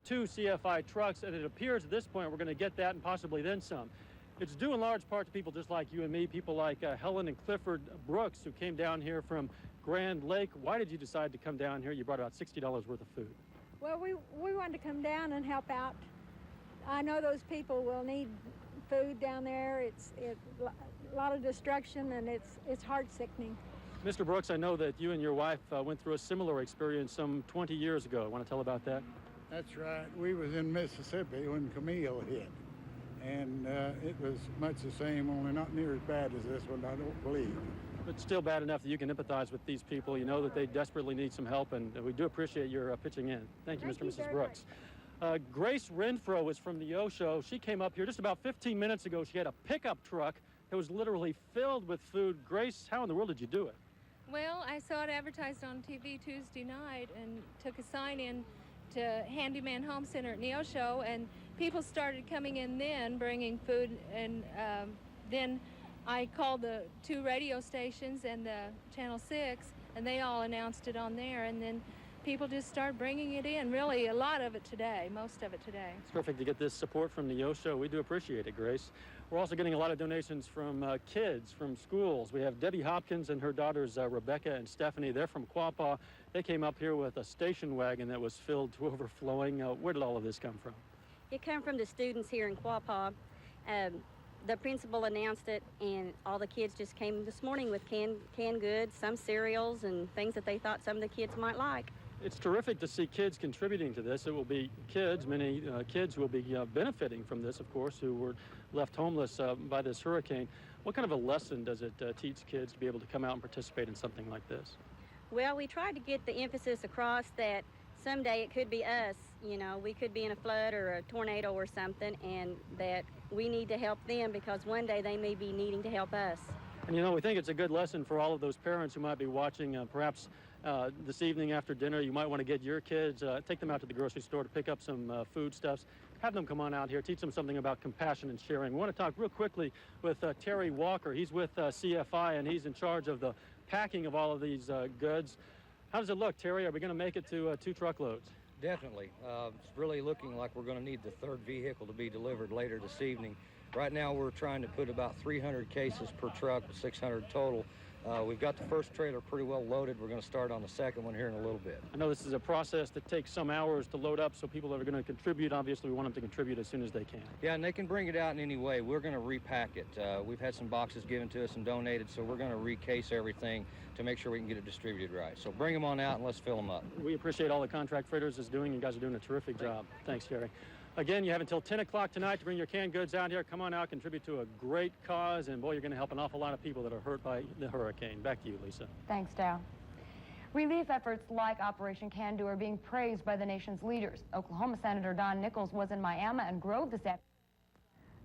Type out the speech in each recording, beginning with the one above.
2 CFI trucks, and it appears at this point we're going to get that and possibly then some. It's due in large part to people just like you and me, people like Helen and Clifford Brooks, who came down here from Grand Lake. Why did you decide to come down here? You brought about $60 worth of food. Well, we wanted to come down and help out. I know those people will need food down there. It's a lot of destruction, and it's heart-sickening. Mr. Brooks, I know that you and your wife went through a similar experience some 20 years ago. Want to tell about that? That's right. We was in Mississippi when Camille hit, and it was much the same, only not near as bad as this one, I don't believe. But still bad enough that you can empathize with these people. You know that they desperately need some help, and we do appreciate your pitching in. Thank you, Mr. and Mrs. Brooks. Grace Renfro is from the O Show. She came up here just about 15 minutes ago. She had a pickup truck that was literally filled with food. Grace, how in the world did you do it? Well, I saw it advertised on TV Tuesday night and took a sign in to Handyman Home Center at Neo Show, and people started coming in then, bringing food, and then I called the 2 radio stations and the Channel 6, and they all announced it on there, and then people just start bringing it in. Really, a lot of it today, most of it today. It's perfect to get this support from the Yo Show. We do appreciate it, Grace. We're also getting a lot of donations from kids, from schools. We have Debbie Hopkins and her daughters, Rebecca and Stephanie. They're from Quapaw. They came up here with a station wagon that was filled to overflowing. Where did all of this come from? It came from the students here in Quapaw. The principal announced it, and all the kids just came this morning with canned goods, some cereals, and things that they thought some of the kids might like. It's terrific to see kids contributing to this. It will be kids, many kids who will be benefiting from this, of course, who were left homeless by this hurricane. What kind of a lesson does it teach kids to be able to come out and participate in something like this? Well, we tried to get the emphasis across that someday it could be us. You know, we could be in a flood or a tornado or something, and that we need to help them because one day they may be needing to help us. And you know, we think it's a good lesson for all of those parents who might be watching. Perhaps this evening after dinner, you might want to get your kids, take them out to the grocery store to pick up some foodstuffs. Have them come on out here, teach them something about compassion and sharing. We want to talk real quickly with Terry Walker. He's with CFI, and he's in charge of the packing of all of these goods. How does it look, Terry? Are we going to make it to 2 truckloads? Definitely. It's really looking like we're going to need the 3rd vehicle to be delivered later this evening. Right now we're trying to put about 300 cases per truck, 600 total. We've got the first trailer pretty well loaded. We're going to start on the second one here in a little bit. I know this is a process that takes some hours to load up, so people that are going to contribute, obviously we want them to contribute as soon as they can. Yeah, and they can bring it out in any way. We're going to repack it. We've had some boxes given to us and donated, so we're going to recase everything to make sure we can get it distributed right. So bring them on out and let's fill them up. We appreciate all the Contract Freighters is doing. You guys are doing a terrific job. Thanks, Terry. Again, you have until 10 o'clock tonight to bring your canned goods out here. Come on out, contribute to a great cause, and boy, you're going to help an awful lot of people that are hurt by the hurricane. Back to you, Lisa. Thanks, Dowe. Relief efforts like Operation Can Do are being praised by the nation's leaders. Oklahoma Senator Don Nichols was in Miami and Grove this afternoon.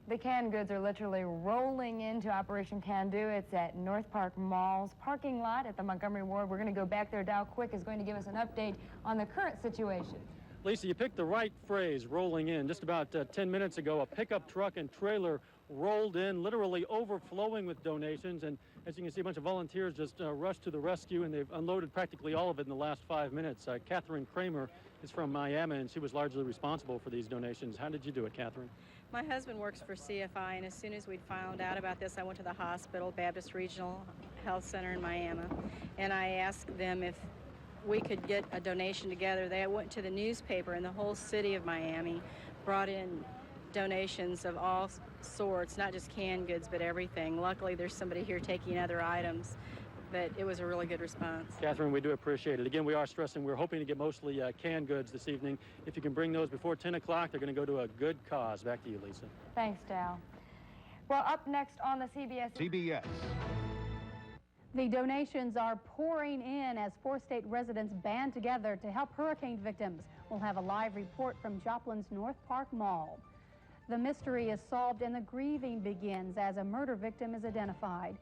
The canned goods are literally rolling into Operation Can Do. It's at NorthPark Mall's parking lot at the Montgomery Ward. We're going to go back there. Dow Quick is going to give us an update on the current situation. Lisa, you picked the right phrase, rolling in. Just about 10 minutes ago, a pickup truck and trailer rolled in, literally overflowing with donations. And as you can see, a bunch of volunteers just rushed to the rescue, and they've unloaded practically all of it in the last 5 minutes. Catherine Kramer is from Miami, and she was largely responsible for these donations. How did you do it, Catherine? My husband works for CFI, and as soon as we'd found out about this, I went to the hospital, Baptist Regional Health Center in Miami, and I asked them if we could get a donation together. They went to the newspaper, and the whole city of Miami brought in donations of all sorts, not just canned goods, but everything. Luckily, there's somebody here taking other items, but it was a really good response. Catherine, we do appreciate it. Again, we are stressing we're hoping to get mostly canned goods this evening. If you can bring those before 10 o'clock, they're going to go to a good cause. Back to you, Lisa. Thanks, Dow. Well, up next on the CBS. The donations are pouring in as 4 state residents band together to help hurricane victims. We'll have a live report from Joplin's NorthPark Mall. The mystery is solved and the grieving begins as a murder victim is identified.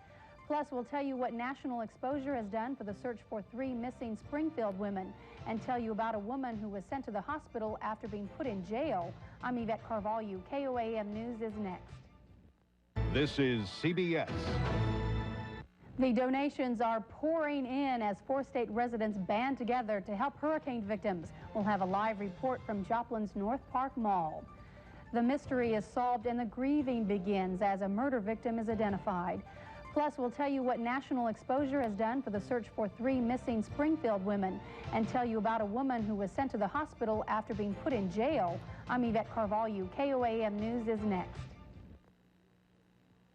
Plus, we'll tell you what national exposure has done for the search for 3 missing Springfield women and tell you about a woman who was sent to the hospital after being put in jail. I'm Yvette Carvalho. KOAM News is next. This is CBS. The donations are pouring in as 4 state residents band together to help hurricane victims. We'll have a live report from Joplin's NorthPark Mall. The mystery is solved and the grieving begins as a murder victim is identified. Plus, we'll tell you what national exposure has done for the search for 3 missing Springfield women and tell you about a woman who was sent to the hospital after being put in jail. I'm Yvette Carvalho. KOAM News is next.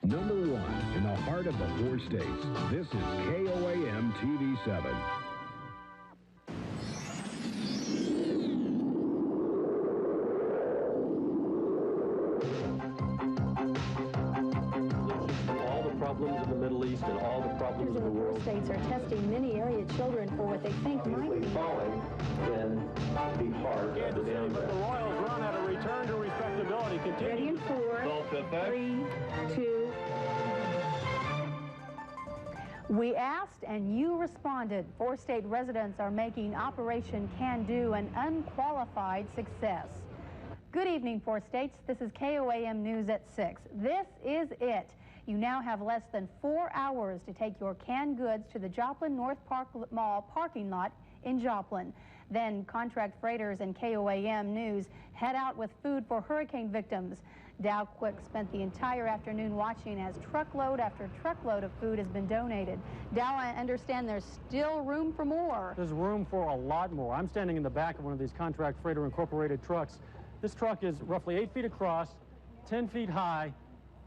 Number 1 in the heart of the 4 states. This is KOAM TV 7. All the problems in the Middle East and all the problems in the world. States are testing many area children for what they think might be falling in the heart of the daily. But the Royals run at a return to respectability. Continue. Ready in 4, 3, 2. We asked and you responded. 4 state residents are making Operation Can Do an unqualified success. Good evening, 4 states. This is KOAM News at 6. This is it. You now have less than 4 hours to take your canned goods to the Joplin NorthPark Mall parking lot in Joplin. Then contract freighters and KOAM News head out with food for hurricane victims. Dowe Quick spent the entire afternoon watching as truckload after truckload of food has been donated. Dowe, I understand there's still room for more. There's room for a lot more. I'm standing in the back of one of these contract freighter incorporated trucks. This truck is roughly 8 feet across, 10 feet high,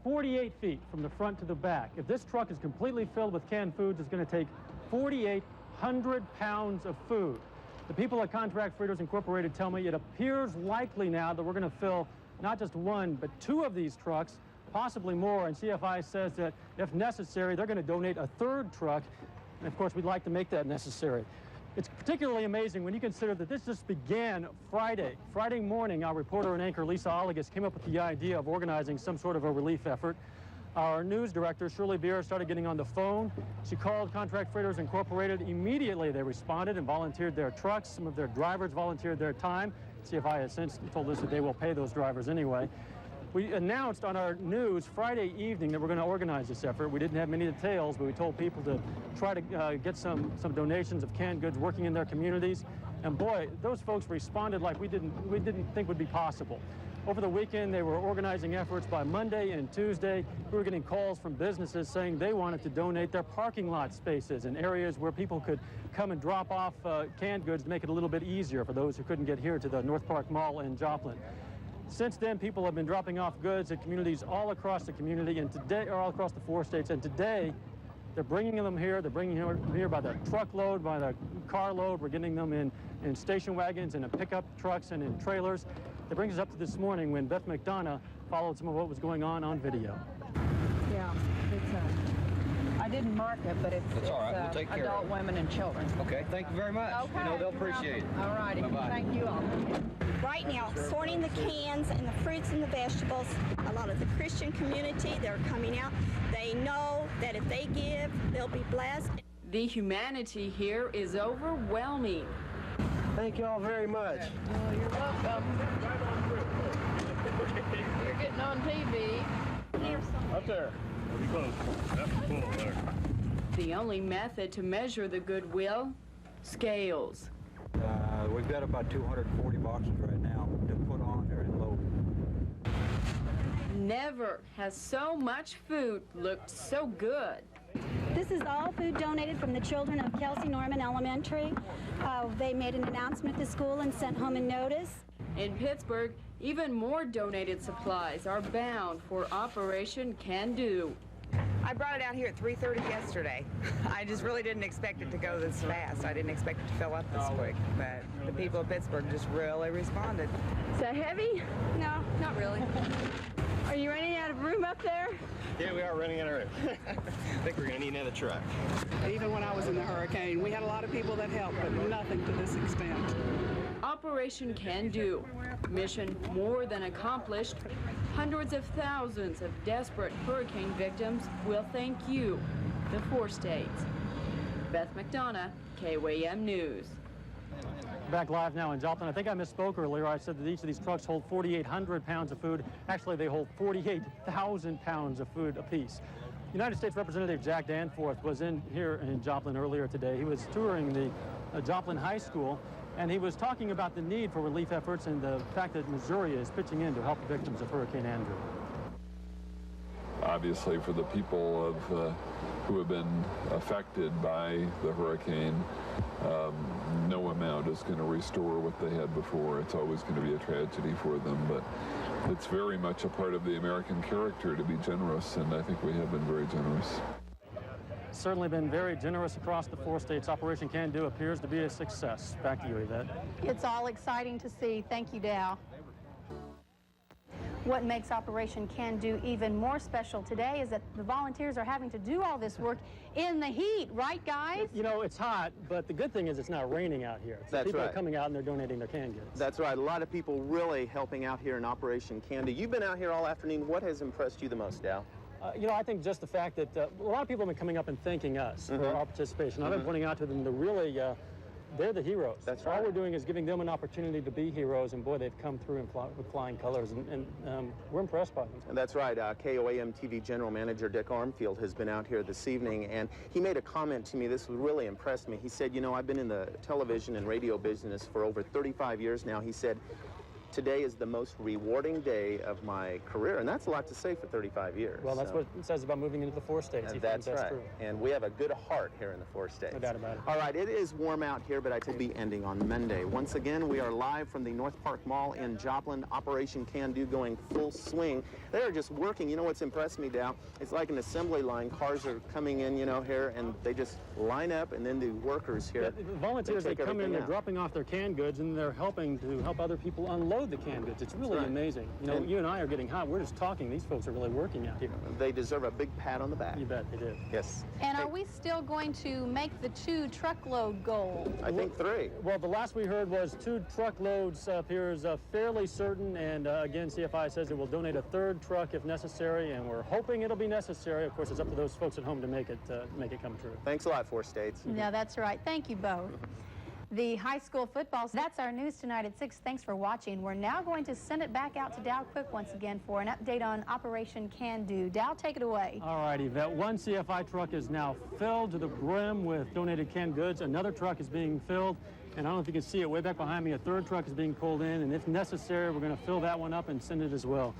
48 feet from the front to the back. If this truck is completely filled with canned foods, it's going to take 4,800 pounds of food. The people at Contract Freighters Incorporated tell me it appears likely now that we're going to fill not just 1, but 2 of these trucks, possibly more, and CFI says that if necessary, they're going to donate a 3rd truck, and of course, we'd like to make that necessary. It's particularly amazing when you consider that this just began Friday. Friday morning, our reporter and anchor, Lisa Olliges, came up with the idea of organizing some sort of a relief effort. Our news director, Shirley Beer, started getting on the phone. She called Contract Freighters Incorporated. Immediately, they responded and volunteered their trucks. Some of their drivers volunteered their time. CFI has since told us that they will pay those drivers anyway. We announced on our news Friday evening that we're going to organize this effort. We didn't have many details, but we told people to try to get some donations of canned goods working in their communities. And boy, those folks responded like we didn't think would be possible. Over the weekend, they were organizing efforts. By Monday and Tuesday, we were getting calls from businesses saying they wanted to donate their parking lot spaces in areas where people could come and drop off canned goods to make it a little bit easier for those who couldn't get here to the NorthPark Mall in Joplin. Since then, people have been dropping off goods at communities all across the community, and today, or all across the 4 states, and today, they're bringing them here. They're bringing them here by the truckload, by the carload. We're getting them in station wagons and in pickup trucks and in trailers. That brings us up to this morning when Beth McDonough followed some of what was going on video. Yeah, I didn't mark it, but it's all right. We'll take care adult of it. women and children. Okay, thank you very much. Okay. You know, they'll appreciate it. All righty. Bye-bye. Thank you all. Right now, sorting the cans and the fruits and the vegetables, a lot of the Christian community, they're coming out. They know that if they give, they'll be blessed. The humanity here is overwhelming. Thank you all very much. Oh, you're welcome. You're getting on TV. Up there. Pretty close. That's cool there. The only method to measure the goodwill, scales. We've got about 240 boxes right now to put on there and load. Never has so much food looked so good. This is all food donated from the children of Kelsey Norman Elementary. They made an announcement at the school and sent home a notice. In Pittsburgh, even more donated supplies are bound for Operation Can Do. I brought it out here at 3:30 yesterday. I just really didn't expect it to go this fast. I didn't expect it to fill up this quick, but the people of Pittsburgh just really responded. Is that heavy? No, not really. Are you running out of room up there? Yeah, we are running out of room. I think we're going to need another truck. Even when I was in the hurricane, we had a lot of people that helped, but nothing to this extent. Operation Can Do. Mission more than accomplished. Hundreds of thousands of desperate hurricane victims will thank you, the 4 states. Beth McDonough, KOAM News. Back live now in Joplin. I think I misspoke earlier. I said that each of these trucks hold 4,800 pounds of food. Actually, they hold 48,000 pounds of food apiece. United States Representative Jack Danforth was here in Joplin earlier today. He was touring the Joplin High School, and he was talking about the need for relief efforts and the fact that Missouri is pitching in to help the victims of Hurricane Andrew. Obviously, for the people who have been affected by the hurricane, no amount is going to restore what they had before. It's always going to be a tragedy for them, but it's very much a part of the American character to be generous, and I think we have been very generous. Certainly been very generous across the 4 states. Operation Can Do appears to be a success. Back to you, Yvette. It's all exciting to see. Thank you, Dowe. What makes Operation Can Do even more special today is that the volunteers are having to do all this work in the heat, right, guys? You know, it's hot, but the good thing is it's not raining out here. So That's people right. are coming out and they're donating their canned goods. That's right. A lot of people really helping out here in Operation Can Do. You've been out here all afternoon. What has impressed you the most, Dowe? You know, I think just the fact that a lot of people have been coming up and thanking us for our participation. I've been pointing out to them the really, they're the heroes. That's right. All we're doing is giving them an opportunity to be heroes, and boy, they've come through with flying colors, and we're impressed by them. And that's right. KOAM TV General Manager Dick Armfield has been out here this evening, and he made a comment to me. This really impressed me. He said, you know, I've been in the television and radio business for over 35 years now. He said, today is the most rewarding day of my career, and that's a lot to say for 35 years. Well, that's what it says about moving into the 4 states. That's right. True. And we have a good heart here in the 4 states. No doubt about it. All right, it is warm out here, but I will be ending on Monday. Once again, we are live from the NorthPark Mall in Joplin. Operation Can Do going full swing. They are just working. You know what's impressed me, Dowe? It's like an assembly line. Cars are coming in, you know, here, and they just line up, and then the workers here. Yeah, the volunteers, they come in, they're dropping off their canned goods, and they're helping to help other people unload the canned goods. It's really amazing. You know, you and I are getting hot. We're just talking. These folks are really working out here. They deserve a big pat on the back. You bet they do. Yes. And are we still going to make the 2 truckload goal? I think 3. Well, the last we heard was 2 truckloads appears fairly certain, and again, CFI says it will donate a 3rd truck if necessary, and we're hoping it'll be necessary. Of course, it's up to those folks at home to make it come true. Thanks a lot, 4 states. Yeah, that's right. Thank you both. The high school football, that's our news tonight at 6. Thanks for watching. We're now going to send it back out to Dowe Quick once again for an update on Operation Can Do. Dowe, take it away. All right, Yvette. 1 CFI truck is now filled to the brim with donated canned goods. Another truck is being filled, and I don't know if you can see it way back behind me. A 3rd truck is being pulled in, and if necessary, we're going to fill that one up and send it as well.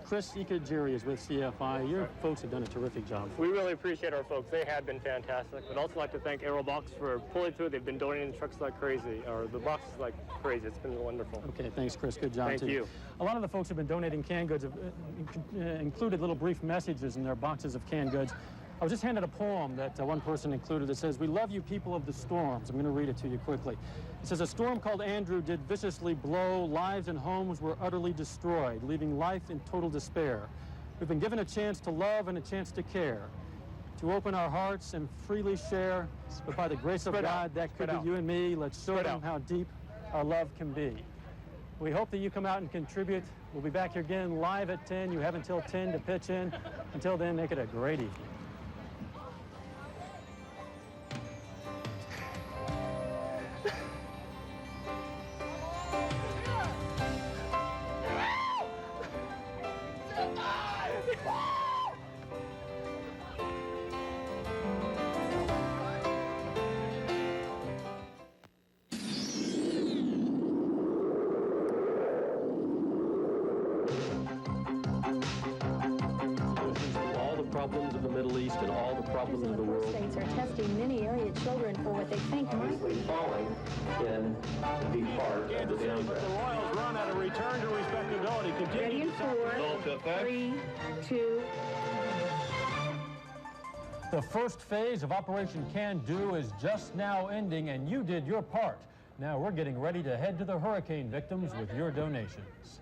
Chris Ikajiri is with CFI. Your folks have done a terrific job. We really appreciate our folks. They have been fantastic. I'd also like to thank Aerobox for pulling through. They've been donating trucks like crazy, or the boxes like crazy. It's been wonderful. Okay, thanks, Chris. Good job, Thank you. A lot of the folks who have been donating canned goods have included little brief messages in their boxes of canned goods. I was just handed a poem that one person included that says, "We love you, people of the storms." I'm going to read it to you quickly. It says, "A storm called Andrew did viciously blow. Lives and homes were utterly destroyed, leaving life in total despair. We've been given a chance to love and a chance to care, to open our hearts and freely share. But by the grace of God, that could be you and me. Let's show them how deep our love can be." We hope that you come out and contribute. We'll be back here again live at 10. You have until 10 to pitch in. Until then, make it a great evening. Problems of the Middle East and all the problems of the world. States are testing many area children for what they think might be falling in to be part of the downdraft. The Royals run at a return to respectability. Ready in 4, 3, 2. The first phase of Operation Can Do is just now ending, and you did your part. Now we're getting ready to head to the hurricane victims with your donations.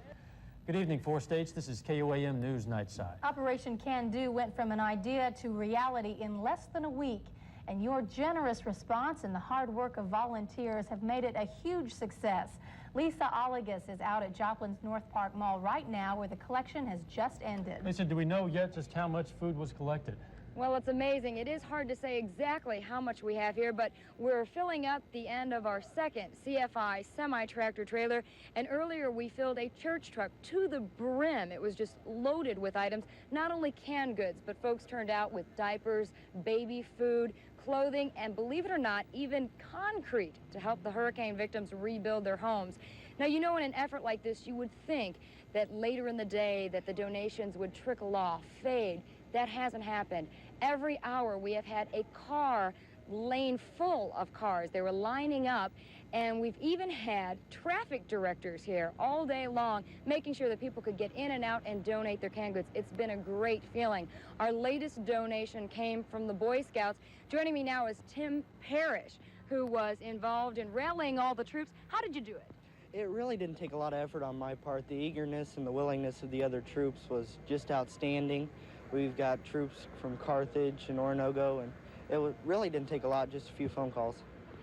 Good evening, 4 states. This is KOAM News Nightside. Operation Can Do went from an idea to reality in less than a week, and your generous response and the hard work of volunteers have made it a huge success. Lisa Olliges is out at Joplin's NorthPark Mall right now, where the collection has just ended. Lisa, do we know yet just how much food was collected? Well, it's amazing. It is hard to say exactly how much we have here, but we're filling up the end of our second CFI semi-tractor trailer, and earlier we filled a church truck to the brim. It was just loaded with items, not only canned goods, but folks turned out with diapers, baby food, clothing, and believe it or not, even concrete to help the hurricane victims rebuild their homes. Now, you know, in an effort like this, you would think that later in the day that the donations would trickle off, fade. That hasn't happened. Every hour we have had a car lane full of cars. They were lining up, and we've even had traffic directors here all day long making sure that people could get in and out and donate their canned goods. It's been a great feeling. Our latest donation came from the Boy Scouts. Joining me now is Tim Parrish, who was involved in rallying all the troops. How did you do it? It really didn't take a lot of effort on my part. The eagerness and the willingness of the other troops was just outstanding. We've got troops from Carthage and Oronogo, and it really didn't take a lot, just a few phone calls.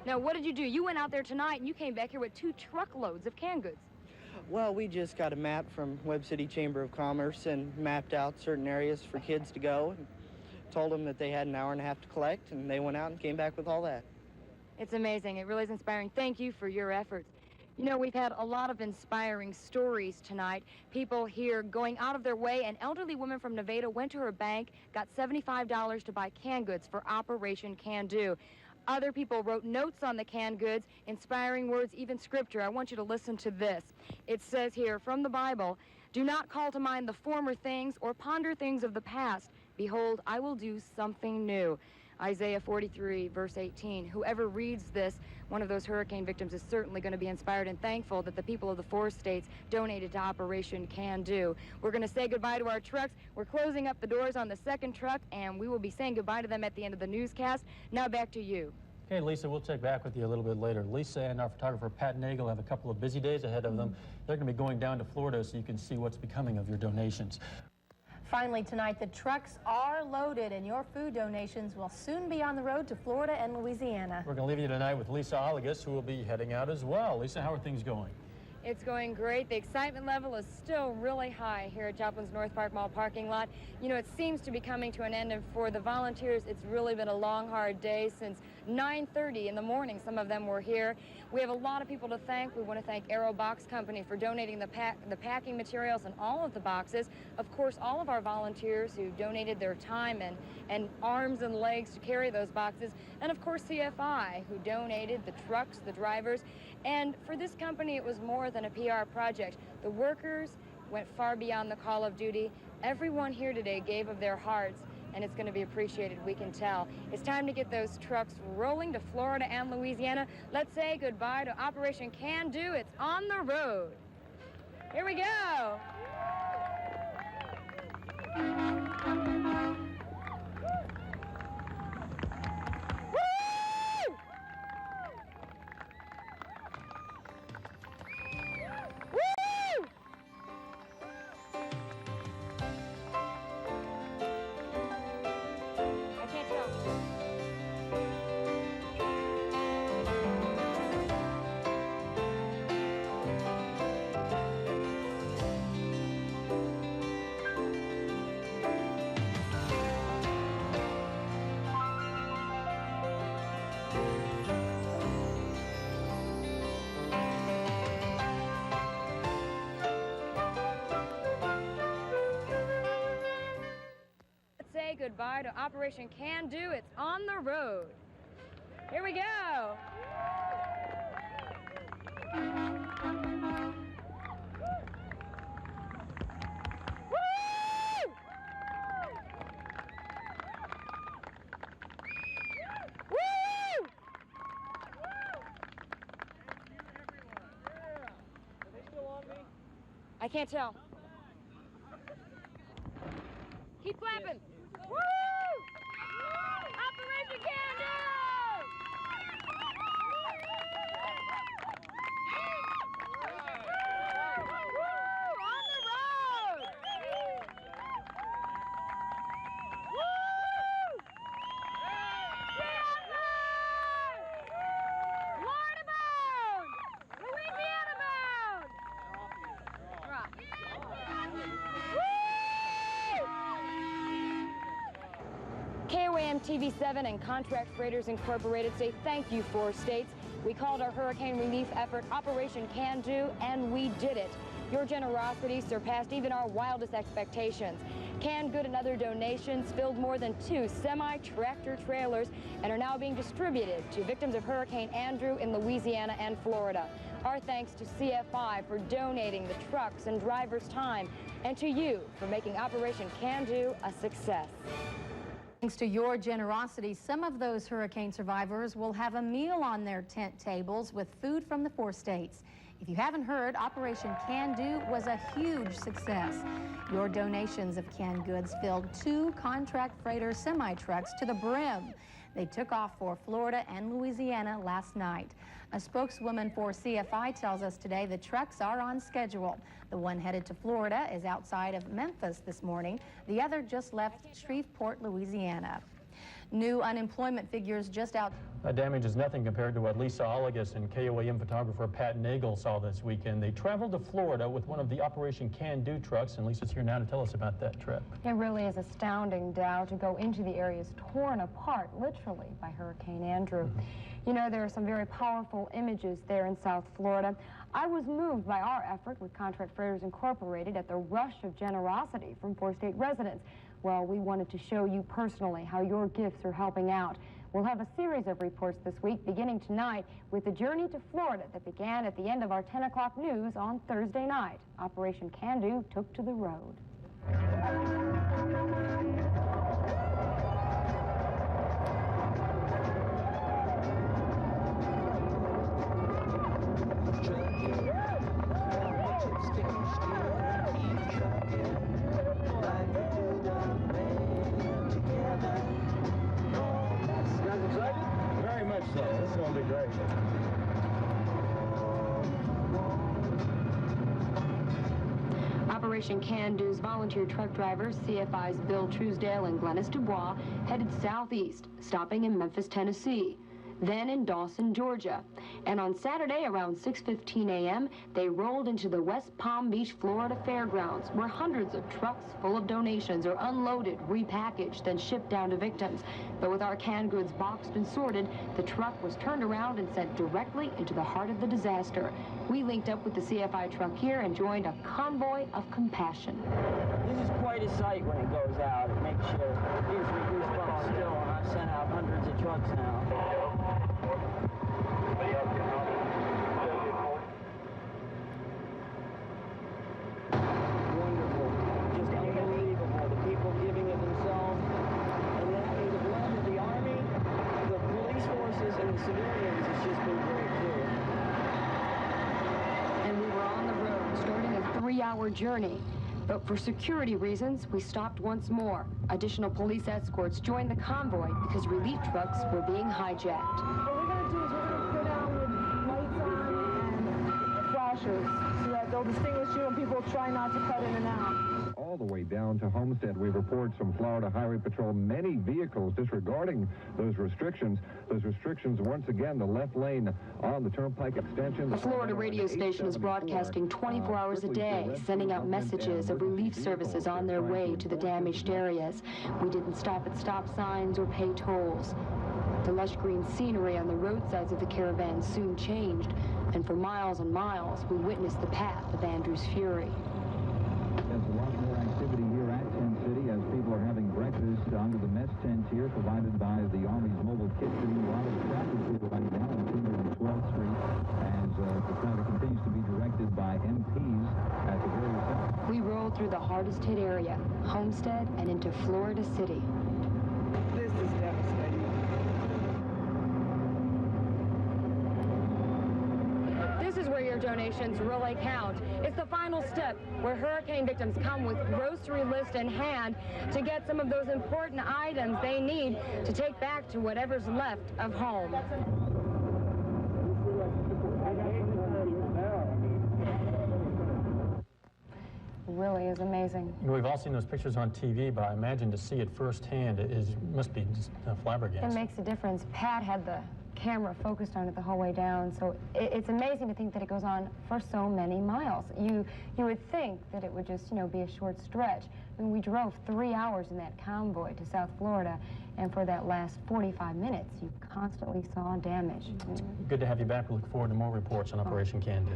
Now, what did you do? You went out there tonight and you came back here with 2 truckloads of canned goods. Well, we just got a map from Webb City Chamber of Commerce and mapped out certain areas for kids to go and told them that they had an hour and a half to collect, and they went out and came back with all that. It's amazing. It really is inspiring. Thank you for your efforts. You know, we've had a lot of inspiring stories tonight. People here going out of their way. An elderly woman from Nevada went to her bank, got $75 to buy canned goods for Operation Can Do. Other people wrote notes on the canned goods, inspiring words, even scripture. I want you to listen to this. It says here from the Bible, "Do not call to mind the former things or ponder things of the past. Behold, I will do something new." Isaiah 43, verse 18. Whoever reads this, one of those hurricane victims, is certainly going to be inspired and thankful that the people of the 4 states donated to Operation Can Do. We're going to say goodbye to our trucks. We're closing up the doors on the second truck, and we will be saying goodbye to them at the end of the newscast. Now back to you. Okay, Lisa, we'll check back with you a little bit later. Lisa and our photographer, Pat Nagel, have a couple of busy days ahead of them. They're going to be going down to Florida so you can see what's becoming of your donations. Finally tonight, the trucks are loaded and your food donations will soon be on the road to Florida and Louisiana. We're going to leave you tonight with Lisa Olliges, who will be heading out as well. Lisa, how are things going? It's going great. The excitement level is still really high here at Joplin's NorthPark Mall parking lot. You know, it seems to be coming to an end, and for the volunteers, it's really been a long, hard day since 9:30 in the morning. Some of them were here. We have a lot of people to thank. We want to thank Aero Box Company for donating the packing materials and all of the boxes. Of course, all of our volunteers who donated their time and arms and legs to carry those boxes. And of course, CFI, who donated the trucks, the drivers. And for this company, it was more than a PR project. The workers went far beyond the call of duty. Everyone here today gave of their hearts, and it's going to be appreciated, we can tell. It's time to get those trucks rolling to Florida and Louisiana. Let's say goodbye to Operation Can Do. It's on the road. Here we go. Say goodbye to Operation Can Do. It's on the road. Here we go. I can't tell. Keep clapping. Woo! Operation Can Do! Woo! On the road! Woo! Florida bound! Louisiana bound! Drop. Woo! KOAM TV7 and Contract Freighters Incorporated say thank you, 4 states. We called our hurricane relief effort Operation Can Do, and we did it. Your generosity surpassed even our wildest expectations. Canned good and other donations filled more than 2 semi-tractor trailers and are now being distributed to victims of Hurricane Andrew in Louisiana and Florida. Our thanks to CFI for donating the trucks and drivers' time, and to you for making Operation Can Do a success. Thanks to your generosity, some of those hurricane survivors will have a meal on their tent tables with food from the 4 states. If you haven't heard, Operation Can Do was a huge success. Your donations of canned goods filled 2 contract freighter semi-trucks to the brim. They took off for Florida and Louisiana last night. A spokeswoman for CFI tells us today the trucks are on schedule. The one headed to Florida is outside of Memphis this morning. The other just left Shreveport, Louisiana. New unemployment figures just out. That damage is nothing compared to what Lisa Olliges and KOAM photographer Pat Nagel saw this weekend. They traveled to Florida with one of the Operation Can Do trucks, and Lisa's here now to tell us about that trip. It really is astounding, Dow, to go into the areas torn apart, literally, by Hurricane Andrew. You know, there are some very powerful images there in South Florida. I was moved by our effort with Contract Freighters Incorporated at the rush of generosity from 4 state residents. Well, we wanted to show you personally how your gifts are helping out. We'll have a series of reports this week, beginning tonight with the journey to Florida that began at the end of our 10 o'clock news on Thursday night. Operation Can Do took to the road. Very much so. This is going to be great. Operation Can Do's volunteer truck drivers, CFI's Bill Truesdale and Glennis Dubois, headed southeast, stopping in Memphis, Tennessee, then in Dawson, Georgia. And on Saturday around 6:15 a.m., they rolled into the West Palm Beach, Florida fairgrounds, where hundreds of trucks full of donations are unloaded, repackaged, then shipped down to victims. But with our canned goods boxed and sorted, the truck was turned around and sent directly into the heart of the disaster. We linked up with the CFI truck here and joined a convoy of compassion. This is quite a sight when it goes out. It makes you, gives me goosebumps still, and I've sent out hundreds of trucks now. Wonderful. Just unbelievable. The people giving of themselves. And then the blood of the Army, the police forces, and the civilians has just been great, too. And we were on the road, starting a 3-hour journey. But for security reasons, we stopped once more. Additional police escorts joined the convoy because relief trucks were being hijacked. What we're going to do is we're going to go down with lights on and flashers so that they'll distinguish you and people try not to cut in and out. All the way down to Homestead, we report from Florida Highway Patrol many vehicles disregarding those restrictions. Those restrictions, once again, the left lane on the Turnpike extension. The Florida radio station is broadcasting 24 hours a day, sending out messages of relief services on their way to the damaged areas. We didn't stop at stop signs or pay tolls. The lush green scenery on the roadsides of the caravan soon changed, and for miles and miles, we witnessed the path of Andrew's fury. There's a lot more activity here at Tent City as people are having breakfast under the mess tents here provided by the Army's mobile kitchen. A lot of traffic here right now on 212th Street as the crowd continues to be directed by MPs at the various centers. We rolled through the hardest hit area, Homestead, and into Florida City. This is devastating. This is where your donations really count. It's the final step where hurricane victims come with grocery list in hand to get some of those important items they need to take back to whatever's left of home. Really is amazing. We've all seen those pictures on TV, but I imagine to see it firsthand must be just flabbergasting. It makes a difference. Pat had the camera focused on it the whole way down. So it's amazing to think that it goes on for so many miles. You would think that it would just, be a short stretch. I mean, we drove 3 hours in that convoy to South Florida, and for that last 45 minutes, you constantly saw damage. It's good to have you back. We look forward to more reports on Operation Can Do.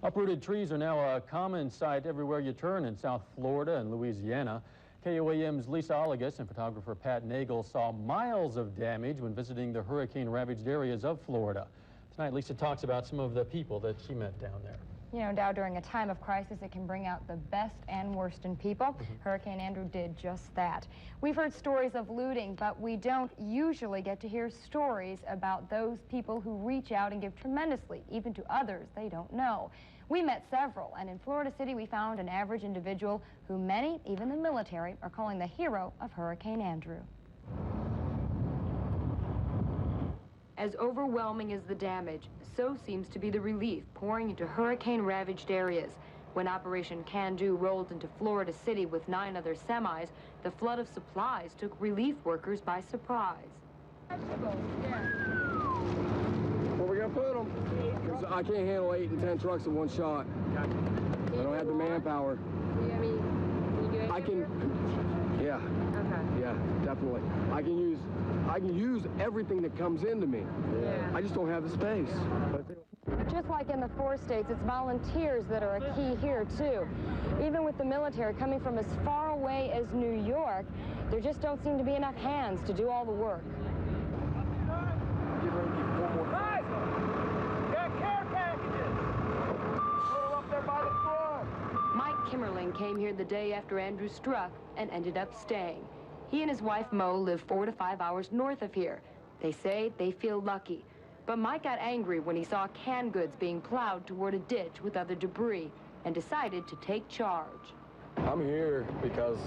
Uprooted trees are now a common sight everywhere you turn in South Florida and Louisiana. KOAM's Lisa Olliges and photographer Pat Nagel saw miles of damage when visiting the hurricane-ravaged areas of Florida. Tonight, Lisa talks about some of the people that she met down there. Dow, during a time of crisis, it can bring out the best and worst in people. Hurricane Andrew did just that. We've heard stories of looting, but we don't usually get to hear stories about those people who reach out and give tremendously, even to others they don't know. We met several, and in Florida City, we found an average individual who many, even the military, are calling the hero of Hurricane Andrew. As overwhelming as the damage, so seems to be the relief pouring into hurricane-ravaged areas. When Operation Can Do rolled into Florida City with 9 other semis, the flood of supplies took relief workers by surprise. Where we gonna put them? Because I can't handle 8 and 10 trucks in one shot. I don't have the manpower. I can. Yeah. Okay. Yeah, definitely. I can use everything that comes into me. Yeah. I just don't have the space. Just like in the 4 states, it's volunteers that are a key here, too. Even with the military coming from as far away as New York, there just don't seem to be enough hands to do all the work. Guys! Got care packages! Put them up there by the front! Mike Kimmerling came here the day after Andrew struck and ended up staying. He and his wife Mo live 4 to 5 hours north of here. They say they feel lucky. But Mike got angry when he saw canned goods being plowed toward a ditch with other debris and decided to take charge. I'm here because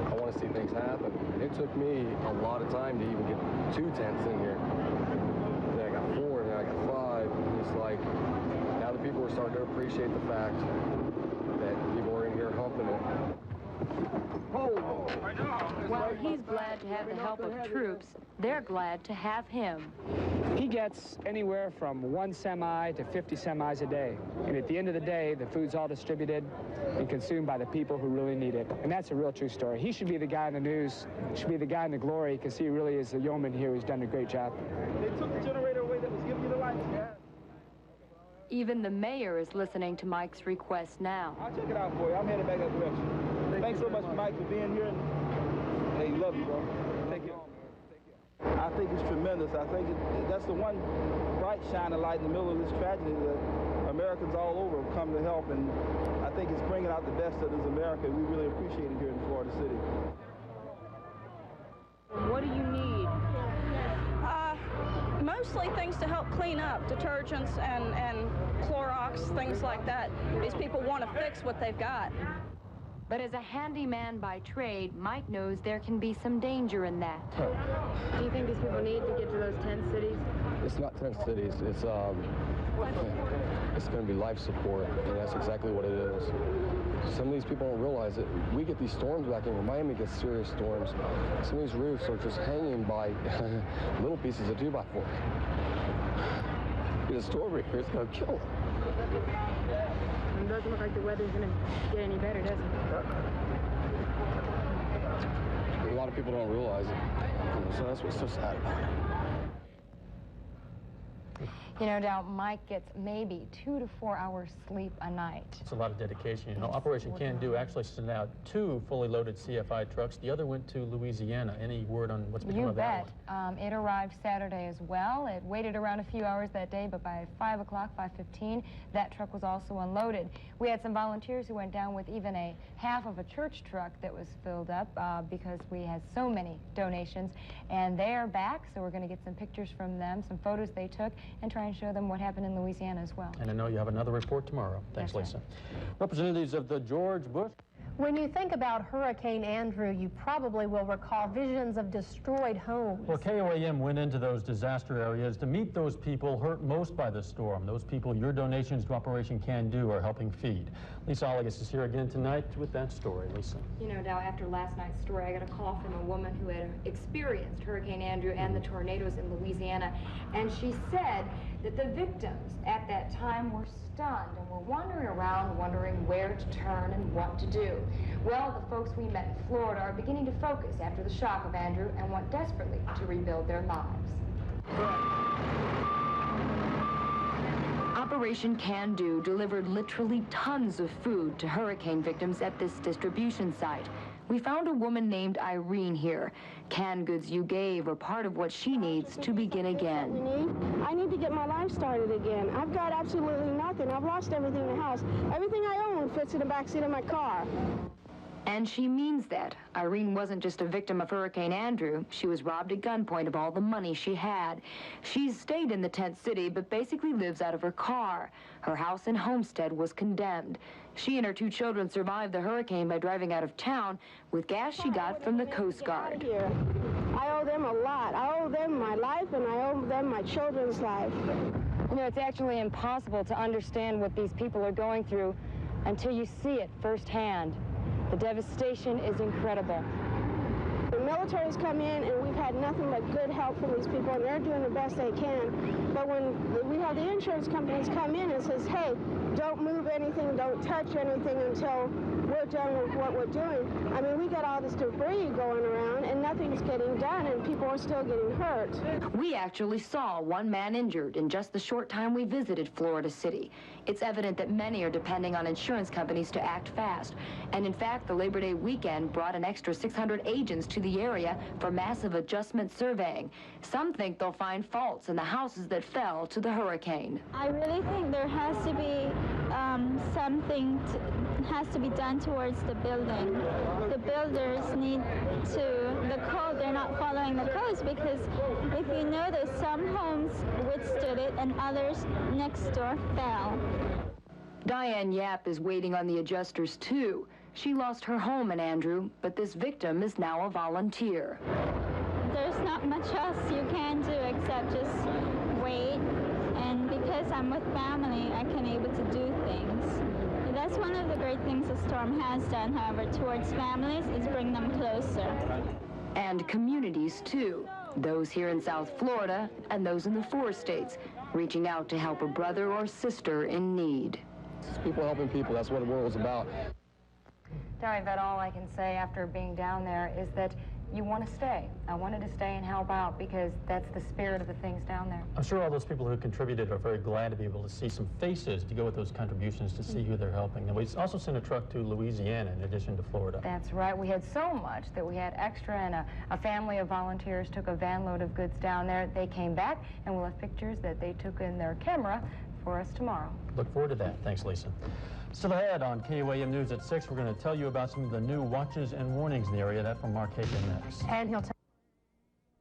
I want to see things happen. It took me a lot of time to even get 2 tents in here. Then I got 4, and then I got 5. It's like, now the people are starting to appreciate the fact that people are in here humping it. While he's glad to have the help of troops, they're glad to have him. He gets anywhere from 1 semi to 50 semis a day. And at the end of the day, the food's all distributed and consumed by the people who really need it. And that's a real true story. He should be the guy in the news, should be the guy in the glory, because he really is the yeoman here who's done a great job. They took the generator away that was giving you the lights. Yeah. Even the mayor is listening to Mike's request now. I'll check it out for you. I'm headed back up with you. Thanks so much, Mike, for being here. Hey, love you, bro. Thank you. I think it's tremendous. I think that's the one bright shining light in the middle of this tragedy that Americans all over have come to help, and I think it's bringing out the best of this America. We really appreciate it here in Florida City. What do you need? Mostly things to help clean up, detergents and Clorox, things like that. These people want to fix what they've got. But as a handyman by trade, Mike knows there can be some danger in that. Do you think these people need to get to those tent cities? It's not tent cities. It's going to be life support, and that's exactly what it is. Some of these people don't realize it. We get these storms back in here. Miami gets serious storms. Some of these roofs are just hanging by little pieces of 2x4. Get a storm right here, it's going to kill them. It doesn't look like the weather's going to get any better, does it? A lot of people don't realize it. So that's what's so sad about it. Dow, Mike gets maybe 2 to 4 hours sleep a night. It's a lot of dedication. Operation Can Do actually sent out 2 fully loaded CFI trucks. The other went to Louisiana. Any word on what's become of that one? It arrived Saturday as well. It waited around a few hours that day, but by 5 o'clock, 5:15, that truck was also unloaded. We had some volunteers who went down with even a half of a church truck that was filled up because we had so many donations. And they're back, so we're going to get some pictures from them, some photos they took, and try and show them what happened in Louisiana as well. And I know you have another report tomorrow. Thanks, Lisa. Representatives of the George Bush. When you think about Hurricane Andrew, you probably will recall visions of destroyed homes. Well, KOAM went into those disaster areas to meet those people hurt most by the storm. Those people your donations to Operation Can Do are helping feed. Lisa Olliges is here again tonight with that story. Lisa. You know, Dowe, after last night's story, I got a call from a woman who had experienced Hurricane Andrew and the tornadoes in Louisiana, and she said that the victims at that time were stunned and were wandering around wondering where to turn and what to do. Well, the folks we met in Florida are beginning to focus after the shock of Andrew and want desperately to rebuild their lives. Operation Can Do delivered literally tons of food to hurricane victims at this distribution site. We found a woman named Irene here. Canned goods you gave are part of what she needs to begin again. I need to get my life started again. I've got absolutely nothing. I've lost everything in the house. Everything I own fits in the backseat of my car. And she means that. Irene wasn't just a victim of Hurricane Andrew. She was robbed at gunpoint of all the money she had. She's stayed in the tent city, but basically lives out of her car. Her house and homestead was condemned. She and her 2 children survived the hurricane by driving out of town with gas she got from the Coast Guard. I owe them a lot. I owe them my life, and I owe them my children's life. You know, it's actually impossible to understand what these people are going through until you see it firsthand. The devastation is incredible. The military's come in, and we've had nothing but good help from these people, and they're doing the best they can. But when we have the insurance companies come in and says, hey, don't move anything, don't touch anything until we're done with what we're doing. I mean, we got all this debris going around, and nothing's getting done, and people are still getting hurt. We actually saw one man injured in just the short time we visited Florida City. It's evident that many are depending on insurance companies to act fast. And in fact, the Labor Day weekend brought an extra 600 agents to the area for massive adjustment surveying. Some think they'll find faults in the houses that fell to the hurricane. I really think there has to be something has to be done towards the building. The builders need to, the code, they're not following the codes, because if you notice, some homes withstood it and others next door fell. Diane Yap is waiting on the adjusters too. She lost her home in Andrew, but this victim is now a volunteer. There's not much else you can do except just wait, and because I'm with family, I can able to do things. And that's one of the great things the storm has done, however, towards families, is bring them closer. And communities too. Those here in South Florida and those in the 4 states, reaching out to help a brother or sister in need. People helping people, that's what the world's about. Dowe, but all I can say after being down there is that you want to stay. I wanted to stay and help out because that's the spirit of the things down there. I'm sure all those people who contributed are very glad to be able to see some faces to go with those contributions to see who they're helping. And we also sent a truck to Louisiana in addition to Florida. That's right. We had so much that we had extra, and a family of volunteers took a van load of goods down there. They came back, and we'll have pictures that they took in their camera for us tomorrow. Look forward to that. Thanks, Lisa. Still ahead on KOAM News at 6, we're going to tell you about some of the new watches and warnings in the area. That from Mark Hagan next. And he'll tell.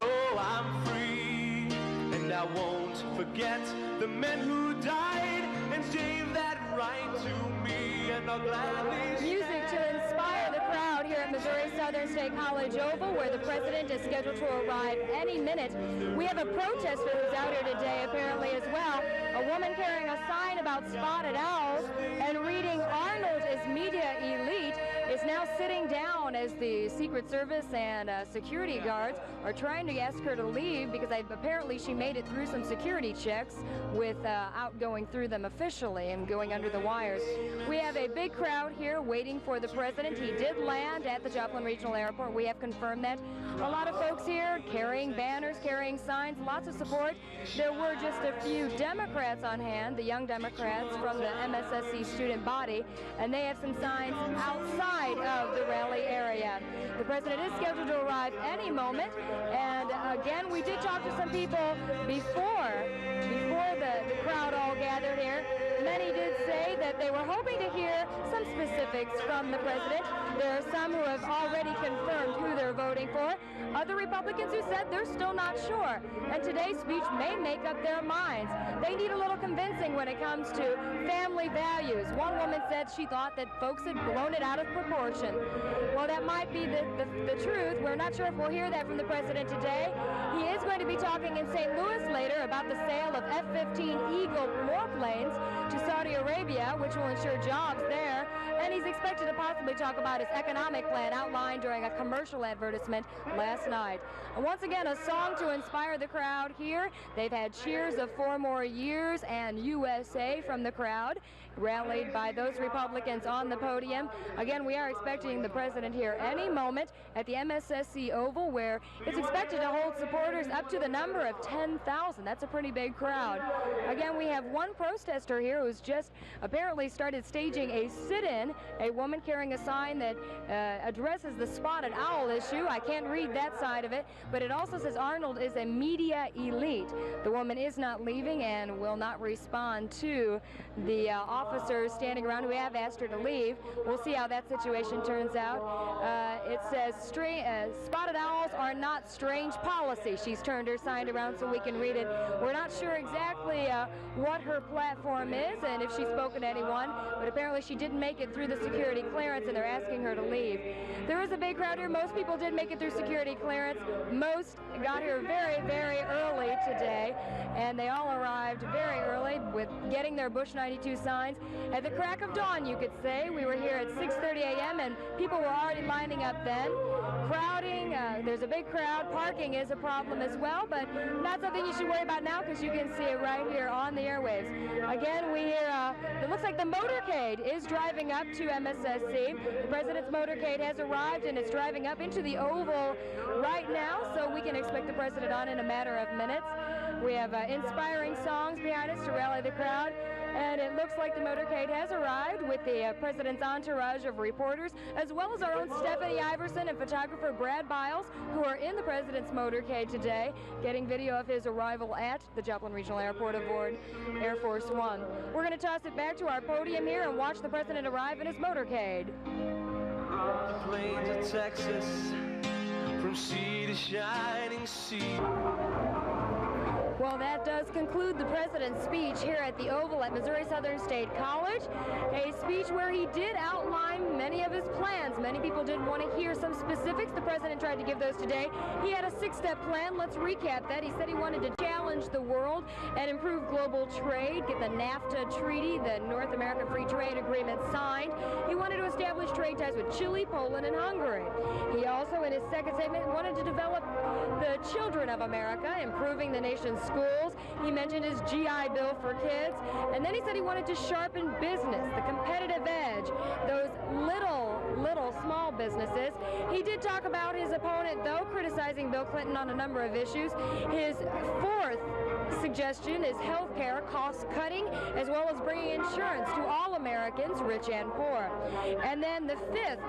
Oh, I'm free, and I won't forget the men who died and gave that right to me, and I'll gladly Music to inspire the crowd here at Missouri Southern State College Oval, where the president is scheduled to arrive any minute. We have a protester who's out here today, apparently, as well. A woman carrying a sign about spotted owls and reading "Arnold is media elite" is now sitting down as the Secret Service and security guards are trying to ask her to leave because apparently she made it through some security checks without going through them officially and going under the wires. We have a big crowd here waiting for the president. He did land at the Joplin Regional Airport. We have confirmed that. A lot of folks here carrying banners, carrying signs, lots of support. There were just a few Democrats on hand, the young Democrats from the MSSC student body, and they have some signs outside of the rally area. The president is scheduled to arrive any moment, and again, we did talk to some people before the crowd all gathered here. many did say that they were hoping to hear some specifics from the president. There are some who have already confirmed who they're voting for. Other Republicans who said they're still not sure. And today's speech may make up their minds. They need a little convincing when it comes to family values. One woman said she thought that folks had blown it out of proportion. Well, that might be the truth. We're not sure if we'll hear that from the president today. He is going to be talking in St. Louis later about the sale of F-15 Eagle warplanes to Saudi Arabia, which will ensure jobs there. And he's expected to possibly talk about his economic plan outlined during a commercial advertisement last night. And once again, a song to inspire the crowd here. They've had cheers of 4 more years and USA from the crowd, rallied by those Republicans on the podium. Again, we are expecting the president here any moment at the MSSC Oval, where it's expected to hold supporters up to the number of 10,000. That's a pretty big crowd. Again, we have one protester here who's just apparently started staging a sit-in, a woman carrying a sign that addresses the spotted owl issue. I can't read that side of it, but it also says Arnold is a media elite. The woman is not leaving and will not respond to the officers standing around who have asked her to leave. We'll see how that situation turns out. It says, spotted owls are not strange policy. She's turned her sign around so we can read it. We're not sure exactly what her platform is and if she's spoken to anyone, but apparently she didn't make it through the security clearance and they're asking her to leave. There is a big crowd here. Most people did make it through security clearance. Most got here very, very early today, and they all arrived very early with getting their Bush 92 signs. At the crack of dawn, you could say. We were here at 6:30 a.m. and people were already lining up then. Crowding, there's a big crowd. Parking is a problem as well, but not something you should worry about now because you can see it right here on the airwaves. Again, we hear, it looks like the motorcade is driving up to MSSC. The president's motorcade has arrived and it's driving up into the Oval right now, so we can expect the president on in a matter of minutes. We have inspiring songs behind us to rally the crowd. And it looks like the motorcade has arrived with the president's entourage of reporters, as well as our own Stephanie Iverson and photographer Brad Biles, who are in the president's motorcade today, getting video of his arrival at the Joplin Regional Airport aboard Air Force One. We're going to toss it back to our podium here and watch the president arrive in his motorcade. The plains of Texas, from sea to shining sea. Well, that does conclude the president's speech here at the Oval at Missouri Southern State College. A speech where he did outline many of his plans. Many people did want to hear some specifics. The president tried to give those today. He had a 6-step plan. Let's recap that. He said he wanted to challenge the world and improve global trade, get the NAFTA treaty, the North American Free Trade Agreement, signed. He wanted to establish trade ties with Chile, Poland, and Hungary. He also, in his second statement, wanted to develop the children of America, improving the nation's schools. He mentioned his GI Bill for kids. And then he said he wanted to sharpen business, the competitive edge, those little small businesses. He did talk about his opponent, though, criticizing Bill Clinton on a number of issues. His fourth suggestion is health care cost cutting, as well as bringing insurance to all Americans, rich and poor. And then the fifth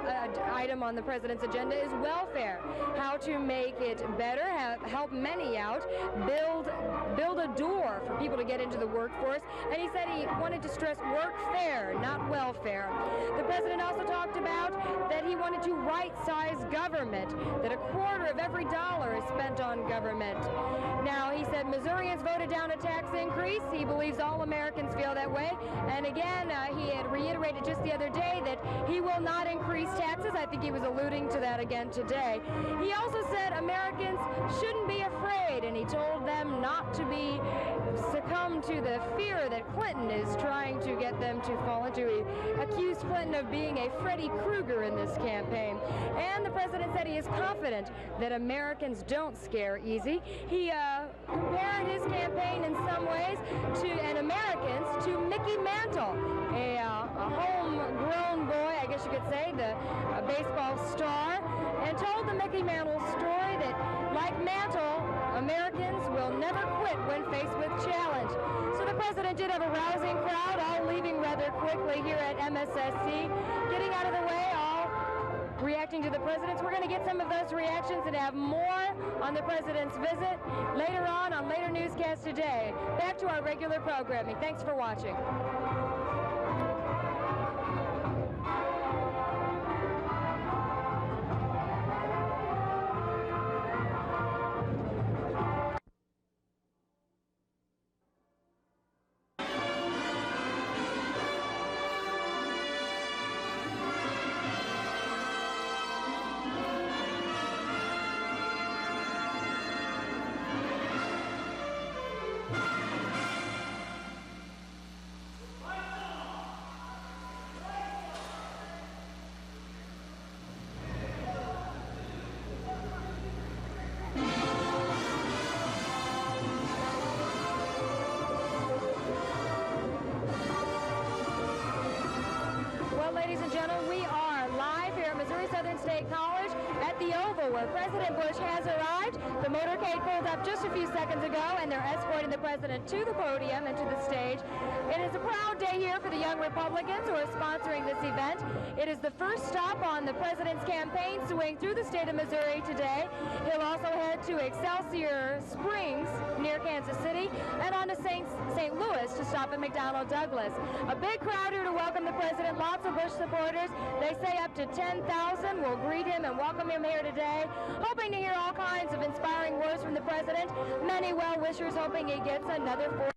item on the president's agenda is welfare, how to make it better, help many out, build a door for people to get into the workforce. And he said he wanted to stress workfare, not welfare. The president also talked about that he wanted to right-size government, that a quarter of every dollar is spent on government. Now, he said Missourians voted down a tax increase. He believes all Americans feel that way. And again, he had reiterated just the other day that he will not increase taxes. I think he was alluding to that again today. He also said Americans shouldn't be afraid, and he told them not to succumb to the fear that Clinton is trying to get them to fall into. He accused Clinton of being a Freddy Krueger in this campaign. And the president said he is confident that Americans don't scare easy. He compared his campaign in some ways and Americans to Mickey Mantle, a homegrown boy, I guess you could say, a baseball star, and told the Mickey Mantle story that, like Mantle, Americans will never quit when faced with challenge. So the president did have a rousing crowd, all leaving rather quickly here at MSSC, getting out of the way, all reacting to the president's. We're going to get some of those reactions and have more on the president's visit later on later newscasts today. Back to our regular programming. Thanks for watching. State College at the Oval, where President Bush has arrived. The motorcade pulled up just a few seconds ago, and they're escorting the president to the podium and to the stage. It is a proud day here for the young Republicans who are sponsoring this event. It is the first stop on the president's campaign swing through the state of Missouri today. He'll also head to Excelsior Springs near Kansas City and on to St. Louis to stop at McDonnell Douglas. A big crowd here to welcome the president. Lots of Bush supporters. They say up to 10,000 will greet him and welcome him here today, hoping to hear all kinds of inspiring words from the president. Many well-wishers hoping he gets another 4